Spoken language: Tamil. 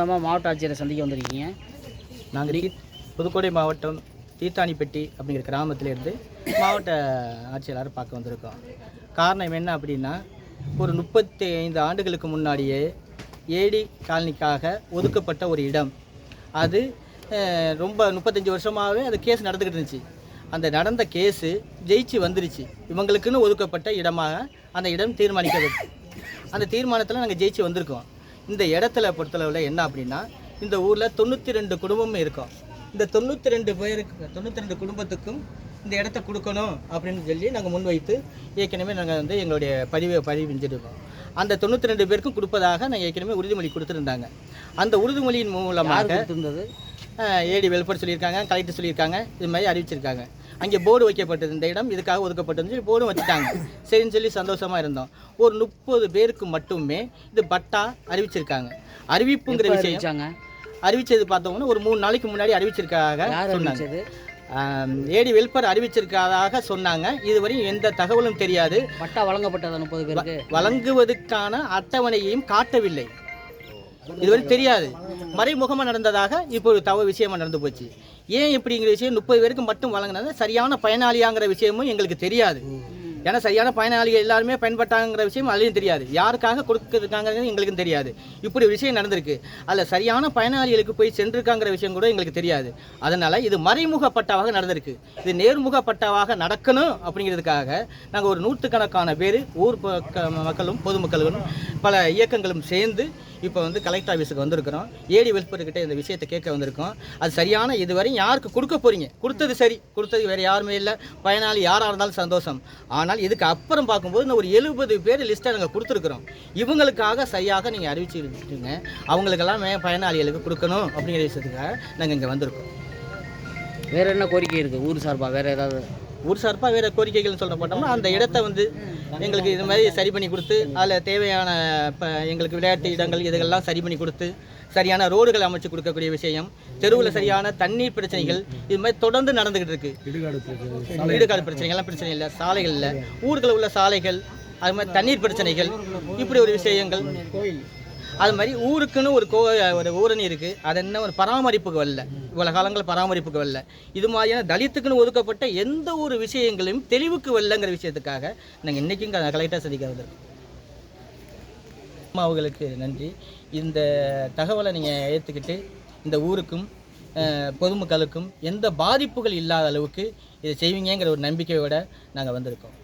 மாவட்ட ஆட்சியரை சந்திக்க வந்திருக்கீங்க. நாங்கள் புதுக்கோட்டை மாவட்டம் தீர்த்தானிப்பட்டி அப்படிங்கிற கிராமத்திலேருந்து மாவட்ட ஆட்சியாளரை பார்க்க வந்திருக்கோம். காரணம் என்ன அப்படின்னா, ஒரு 35 ஆண்டுகளுக்கு முன்னாடியே ஏடி காலனிக்காக ஒதுக்கப்பட்ட ஒரு இடம். அது ரொம்ப 35 வருஷமாகவே அது கேஸ் நடந்துக்கிட்டு இருந்துச்சு. அந்த நடந்த கேஸு ஜெயிச்சு வந்துருச்சு. இவங்களுக்குன்னு ஒதுக்கப்பட்ட இடமாக அந்த இடம் தீர்மானிக்கப்பட்டு அந்த தீர்மானத்தில் நாங்கள் ஜெயிச்சு வந்திருக்கோம். இந்த இடத்துல பொறுத்தளவில் என்ன அப்படின்னா, இந்த ஊரில் 92 குடும்பமும் இருக்கும். இந்த 92 குடும்பத்துக்கும் இந்த இடத்த கொடுக்கணும் அப்படின்னு சொல்லி நாங்கள் முன்வைத்து ஏற்கனவே நாங்கள் எங்களுடைய பதிவு செஞ்சுருக்கோம். அந்த 92 பேருக்கும் கொடுப்பதாக நாங்கள் ஏற்கனவே உறுதிமொழி கொடுத்துருந்தாங்க. அந்த உறுதிமொழியின் மூலமாக இருந்தது ஏடி வெல்ஃபேர் சொல்லியிருக்காங்க, கலெக்டர் சொல்லியிருக்காங்க, இது மாதிரி அறிவிச்சிருக்காங்க. அங்கே போர்டு வைக்கப்பட்டது, இந்த இடம் இதுக்காக ஒதுக்கப்பட்டதுன்னு சொல்லி போர்டும் வச்சுட்டாங்க. சரின்னு சொல்லி சந்தோஷமாக இருந்தோம். ஒரு 30 பேருக்கு மட்டுமே இது பட்டா அறிவிச்சிருக்காங்க. அறிவிப்புங்கிற விஷயம் அறிவிச்சது பார்த்தோம்னா ஒரு 3 நாளைக்கு முன்னாடி அறிவிச்சிருக்காங்க சொன்னாங்க. ஏடி வெல்ஃபேர் அறிவிச்சிருக்காதாக சொன்னாங்க. இதுவரையும் எந்த தகவலும் தெரியாது. பட்டா வழங்கப்பட்டது 30 பேருக்கு வழங்குவதற்கான அட்டவணையையும் காட்டவில்லை. இதுவரை தெரியாது. மறைமுகமாக நடந்ததாக இப்போ ஒரு விஷயமா நடந்து போச்சு. ஏன் இப்படிங்கிற விஷயம் 30 பேருக்கு மட்டும் வழங்கினது சரியான பயனாளியாங்கிற விஷயமும் எங்களுக்கு தெரியாது. ஏன்னா சரியான பயனாளிகள் எல்லாருமே பயன்பட்டாங்கிற விஷயம் அதுலேயும் தெரியாது. யாருக்காக கொடுத்துருக்காங்கிறது எங்களுக்கும் தெரியாது. இப்படி ஒரு விஷயம் நடந்திருக்கு. அதில் சரியான பயனாளிகளுக்கு போய் சென்றிருக்காங்கிற விஷயம் கூட எங்களுக்கு தெரியாது. அதனால் இது மறைமுக பட்டாவாக நடந்திருக்கு. இது நேர்முக பட்டாவாக நடக்கணும் அப்படிங்கிறதுக்காக நாங்கள் ஒரு 100கணக்கான பேர் ஊர் மக்களும் பொதுமக்களும் பல இயக்கங்களும் சேர்ந்து இப்போ கலெக்டர் ஆஃபீஸுக்கு வந்திருக்கிறோம். ஏடி வெல்ஃபேர்கிட்ட இந்த விஷயத்தை கேட்க வந்திருக்கோம். அது சரியான இதுவரையும் யாருக்கு கொடுக்க போகிறீங்க, கொடுத்தது சரி, கொடுத்தது வேறு யாருமே இல்லை, பயனாளி யாராக இருந்தாலும் சந்தோஷம். ஆனால் இதுக்கு அப்புறம் பார்க்கும்போது இன்னும் ஒரு 70 பேர் லிஸ்ட்டை நாங்கள் கொடுத்துருக்குறோம். இவங்களுக்காக சரியாக நீங்கள் அறிவிச்சுருக்கீங்க, அவங்களுக்கெல்லாம் பயனாளிகளுக்கு கொடுக்கணும் அப்படிங்கிற விஷயத்துக்காக நாங்கள் இங்கே வந்திருக்கோம். வேறு என்ன கோரிக்கை இருக்குது ஊர் சார்பாக? வேறு ஏதாவது ஊர் சார்பாக வேறு கோரிக்கைகள் சொல்ல போட்டோம்னா, அந்த இடத்த எங்களுக்கு இது மாதிரி சரி பண்ணி கொடுத்து, அதில் தேவையான எங்களுக்கு விளையாட்டு இடங்கள் இதெல்லாம் சரி பண்ணி கொடுத்து, சரியான ரோடுகள் அமைச்சு கொடுக்கக்கூடிய விஷயம், தெருவில் சரியான தண்ணீர் பிரச்சனைகள் இது மாதிரி தொடர்ந்து நடந்துக்கிட்டு இருக்குது. வீடுகாடு பிரச்சனைகள்லாம் பிரச்சனை இல்லை, சாலைகள் இல்லை, ஊர்களில் உள்ள சாலைகள், அது மாதிரி தண்ணீர் பிரச்சனைகள், இப்படி ஒரு விஷயங்கள். அது மாதிரி ஊருக்குன்னு ஒரு ஊரணி இருக்குது. அது என்ன ஒரு பராமரிப்புக்கு வரல, இவ்வளோ காலங்களில் பராமரிப்புக்கு வரல. இது மாதிரியான தலித்துக்குன்னு ஒதுக்கப்பட்ட எந்த ஒரு விஷயங்களையும் தெளிவுக்கு வரலங்கிற விஷயத்துக்காக நாங்கள் இன்றைக்கும் கலெக்டர் சந்திக்க வந்திருக்கோம். அவங்களுக்கு நன்றி. இந்த தகவலை நீங்கள் ஏற்றுக்கிட்டு இந்த ஊருக்கும் பொதுமக்களுக்கும் எந்த பாதிப்புகள் இல்லாத அளவுக்கு இதை செய்வீங்கிற ஒரு நம்பிக்கையோடு நாங்கள் வந்திருக்கோம்.